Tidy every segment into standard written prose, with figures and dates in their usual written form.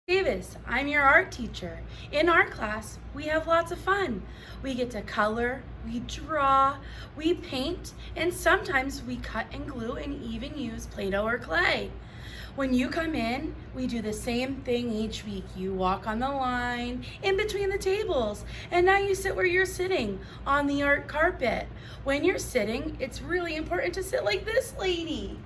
Davis. I'm your art teacher. In art class, we have lots of fun. We get to color, we draw, we paint, and sometimes we cut and glue and even use Play-Doh or clay. When you come in, we do the same thing each week. You walk on the line in between the tables, and now you sit where you're sitting on the art carpet. When you're sitting, it's really important to sit like this lady.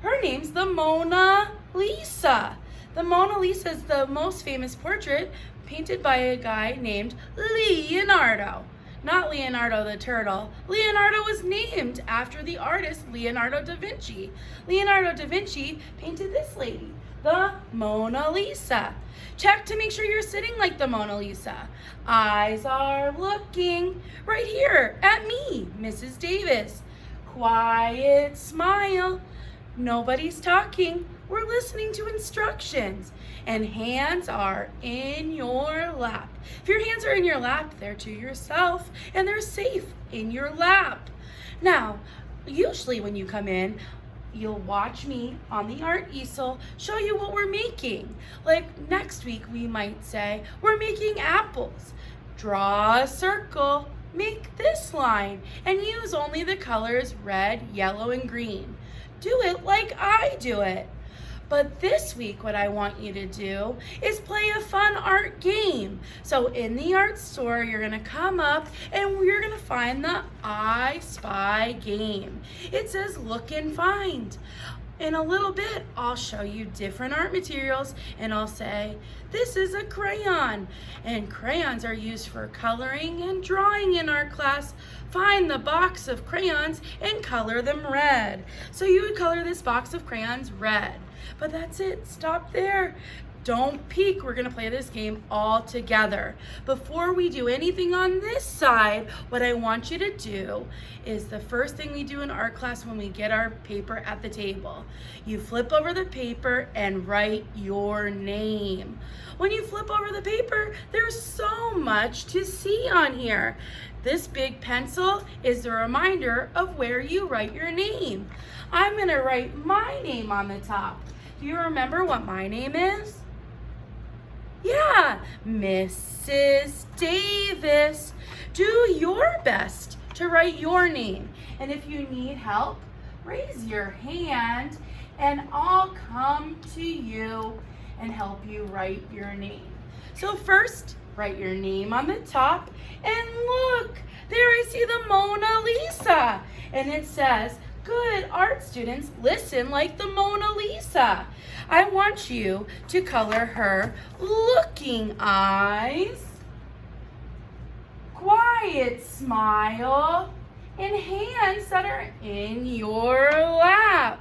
Her name's the Mona Lisa. The Mona Lisa is the most famous portrait painted by a guy named Leonardo. Not Leonardo the turtle. Leonardo was named after the artist Leonardo da Vinci. Leonardo da Vinci painted this lady, the Mona Lisa. Check to make sure you're sitting like the Mona Lisa. Eyes are looking right here at me, Mrs. Davis. Quiet smile. Nobody's talking. We're listening to instructions. And hands are in your lap. If your hands are in your lap, they're to yourself and they're safe in your lap. Now, usually when you come in, you'll watch me on the art easel show you what we're making. Like next week, we might say, we're making apples. Draw a circle, make this line, and use only the colors red, yellow, and green. Do it like I do it. But this week, what I want you to do is play a fun art game. So in the art store, you're gonna come up and we're gonna find the I Spy game. It says look and find. In a little bit, I'll show you different art materials and I'll say, this is a crayon. And crayons are used for coloring and drawing in art class. Find the box of crayons and color them red. So you would color this box of crayons red. But that's it, stop there. Don't peek, we're gonna play this game all together. Before we do anything on this side, what I want you to do is the first thing we do in art class when we get our paper at the table. You flip over the paper and write your name. When you flip over the paper, there's so much to see on here. This big pencil is the reminder of where you write your name. I'm gonna write my name on the top. Do you remember what my name is? Yeah, Mrs. Davis. Do your best to write your name. And if you need help, raise your hand and I'll come to you and help you write your name. So first, write your name on the top and look, there I see the Mona Lisa. And it says, good art students, listen like the Mona Lisa. I want you to color her looking eyes, quiet smile, and hands that are in your lap.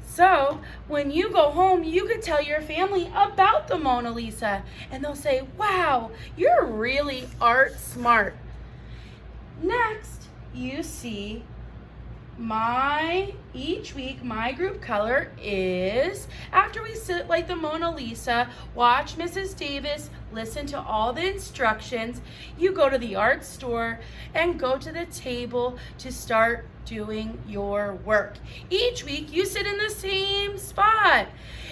So when you go home, you could tell your family about the Mona Lisa and they'll say, wow, you're really art smart. Next, you see each week, my group color is, after we sit like the Mona Lisa, watch Mrs. Davis, listen to all the instructions, you go to the art store and go to the table to start doing your work. Each week, you sit in the same spot.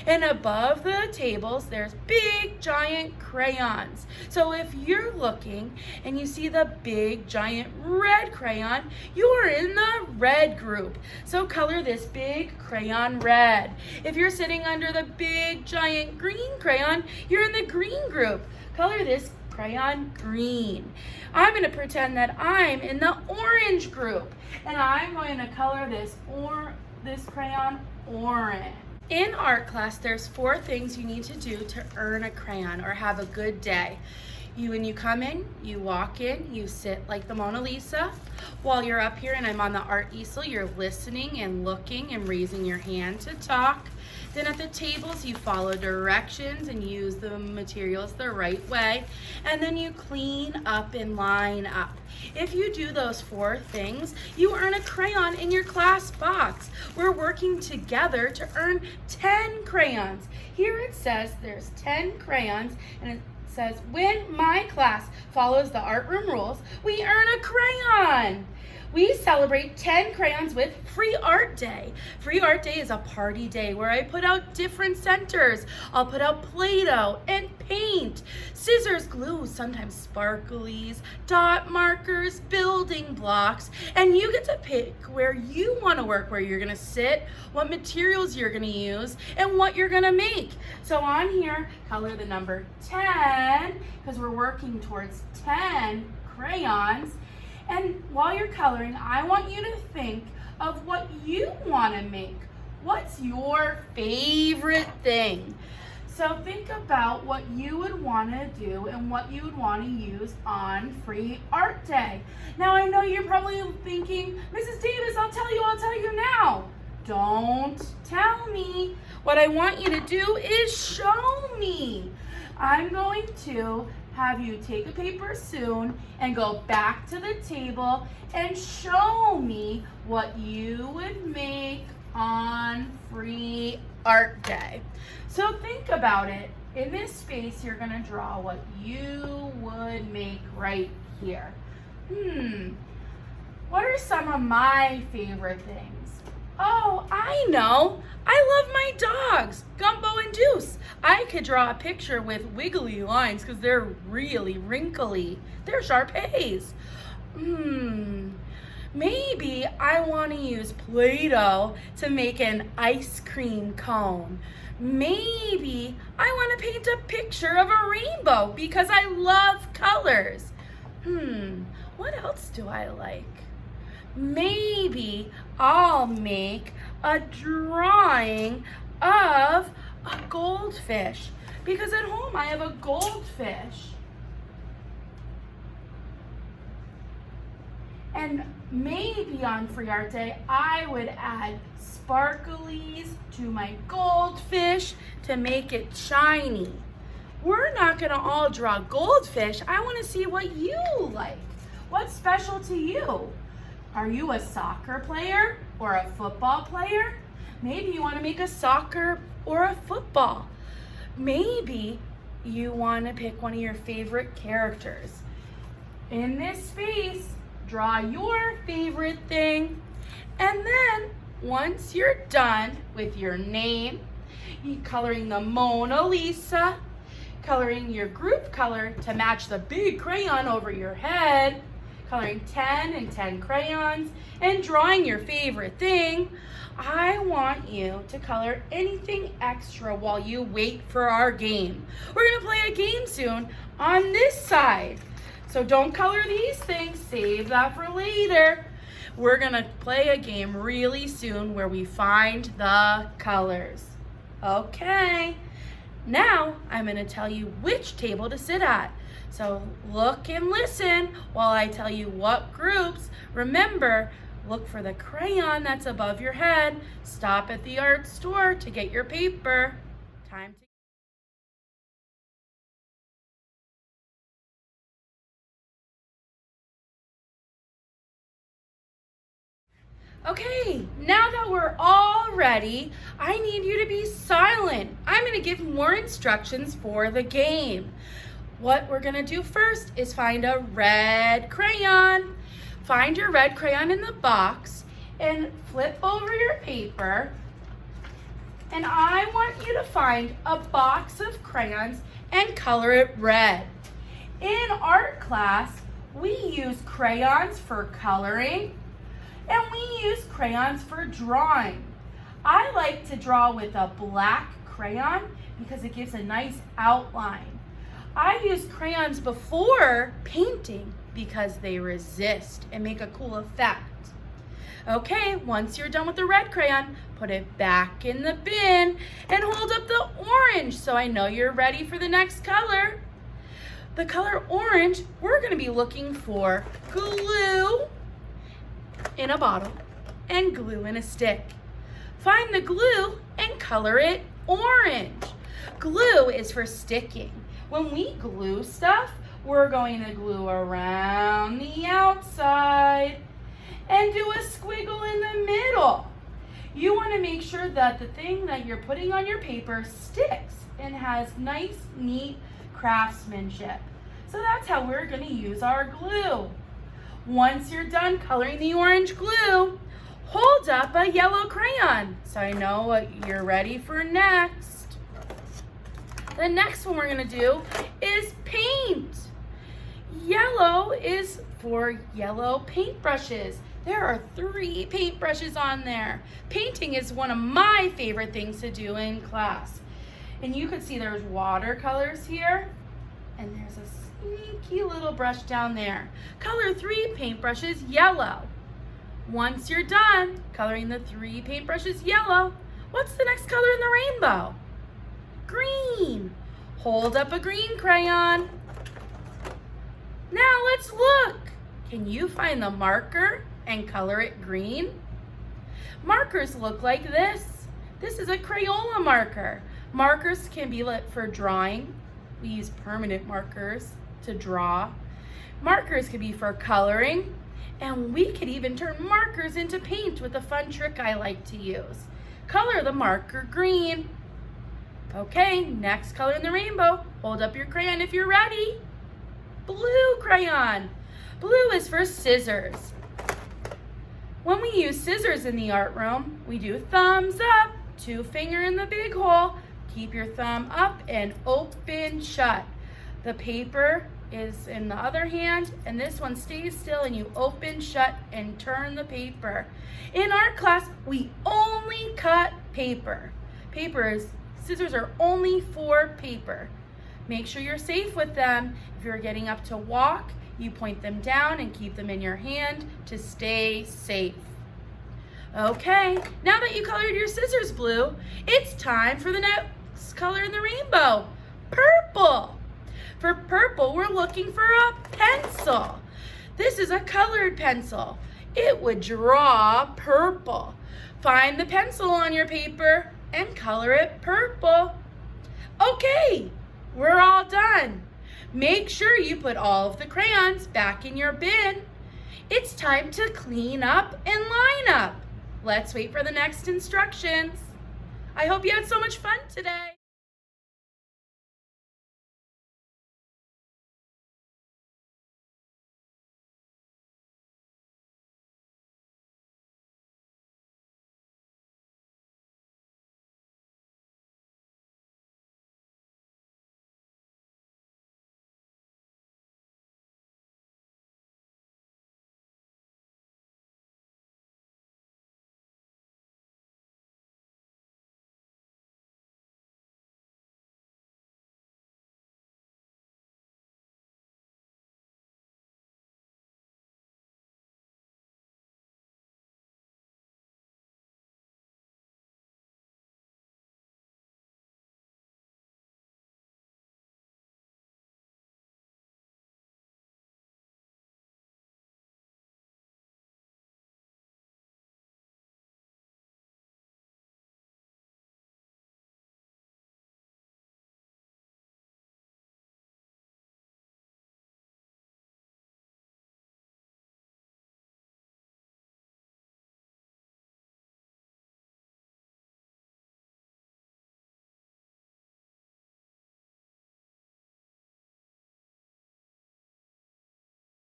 And above the tables, there's big, giant crayons. So if you're looking and you see the big, giant red crayon, you're in the red group. So color this big crayon red. If you're sitting under the big, giant green crayon, you're in the green group. Color this crayon green. I'm going to pretend that I'm in the orange group. And I'm going to color this crayon orange. In art class, there's 4 things you need to do to earn a crayon or have a good day. When you come in, you walk in, you sit like the Mona Lisa. While you're up here and I'm on the art easel, you're listening and looking and raising your hand to talk. Then at the tables, you follow directions and use the materials the right way. And then you clean up and line up. If you do those 4 things, you earn a crayon in your class box. We're working together to earn 10 crayons. Here it says there's 10 crayons and it says, when my class follows the art room rules, we earn a crayon. We celebrate 10 crayons with Free Art Day. Free Art Day is a party day where I put out different centers. I'll put out Play-Doh and paint, scissors, glue, sometimes sparklies, dot markers, building blocks, and you get to pick where you want to work, where you're going to sit, what materials you're going to use, and what you're going to make. So on here, color the number 10 because we're working towards 10 crayons. And while you're coloring, I want you to think of what you want to make. What's your favorite thing? So think about what you would want to do and what you would want to use on Free Art Day. Now I know you're probably thinking, Mrs. Davis, I'll tell you now. Don't tell me. What I want you to do is show me. I'm going to have you take a paper soon and go back to the table and show me what you would make on Free Art Day. So think about it. In this space, you're going to draw what you would make right here. What are some of my favorite things? Oh, I know. I love my dogs, Gumbo and Deuce. I could draw a picture with wiggly lines because they're really wrinkly. They're Shar-Peis. Maybe I want to use Play-Doh to make an ice cream cone. Maybe I want to paint a picture of a rainbow because I love colors. What else do I like? Maybe I'll make a drawing of a goldfish because at home I have a goldfish. And maybe on Free Art Day, I would add sparklies to my goldfish to make it shiny. We're not gonna all draw goldfish. I wanna see what you like. What's special to you? Are you a soccer player or a football player? Maybe you want to make a soccer or a football. Maybe you want to pick one of your favorite characters. In this space, draw your favorite thing. And then once you're done with your name, you coloring the Mona Lisa, coloring your group color to match the big crayon over your head, coloring 10 and 10 crayons, and drawing your favorite thing, I want you to color anything extra while you wait for our game. We're gonna play a game soon on this side. So don't color these things, save that for later. We're gonna play a game really soon where we find the colors. Okay, now I'm gonna tell you which table to sit at. So look and listen while I tell you what groups. Remember, look for the crayon that's above your head. Stop at the art store to get your paper. Time to... Okay, now that we're all ready, I need you to be silent. I'm going to give more instructions for the game. What we're gonna do first is find a red crayon. Find your red crayon in the box and flip over your paper. And I want you to find a box of crayons and color it red. In art class, we use crayons for coloring and we use crayons for drawing. I like to draw with a black crayon because it gives a nice outline. I use crayons before painting because they resist and make a cool effect. Okay, once you're done with the red crayon, put it back in the bin and hold up the orange so I know you're ready for the next color. The color orange, we're going to be looking for glue in a bottle and glue in a stick. Find the glue and color it orange. Glue is for sticking. When we glue stuff, we're going to glue around the outside and do a squiggle in the middle. You want to make sure that the thing that you're putting on your paper sticks and has nice, neat craftsmanship. So that's how we're going to use our glue. Once you're done coloring the orange glue, hold up a yellow crayon so I know what you're ready for next. The next one we're going to do is paint. Yellow is for yellow paintbrushes. There are 3 paintbrushes on there. Painting is one of my favorite things to do in class. And you can see there's watercolors here, and there's a sneaky little brush down there. Color 3 paintbrushes yellow. Once you're done coloring the 3 paintbrushes yellow, what's the next color in the rainbow? Green. Hold up a green crayon. Now let's look. Can you find the marker and color it green? Markers look like this. This is a Crayola marker. Markers can be lit for drawing. We use permanent markers to draw. Markers could be for coloring. And we could even turn markers into paint with a fun trick I like to use. Color the marker green. Okay, next color in the rainbow. Hold up your crayon if you're ready. Blue crayon. Blue is for scissors. When we use scissors in the art room, we do thumbs up, 2 finger in the big hole. Keep your thumb up and open shut. The paper is in the other hand, and this one stays still, and you open shut and turn the paper. In art class, we only cut paper. Scissors are only for paper. Make sure you're safe with them. If you're getting up to walk, you point them down and keep them in your hand to stay safe. Okay, now that you colored your scissors blue, it's time for the next color in the rainbow, purple. For purple, we're looking for a pencil. This is a colored pencil. It would draw purple. Find the pencil on your paper and color it purple. Okay, we're all done. Make sure you put all of the crayons back in your bin. It's time to clean up and line up. Let's wait for the next instructions. I hope you had so much fun today.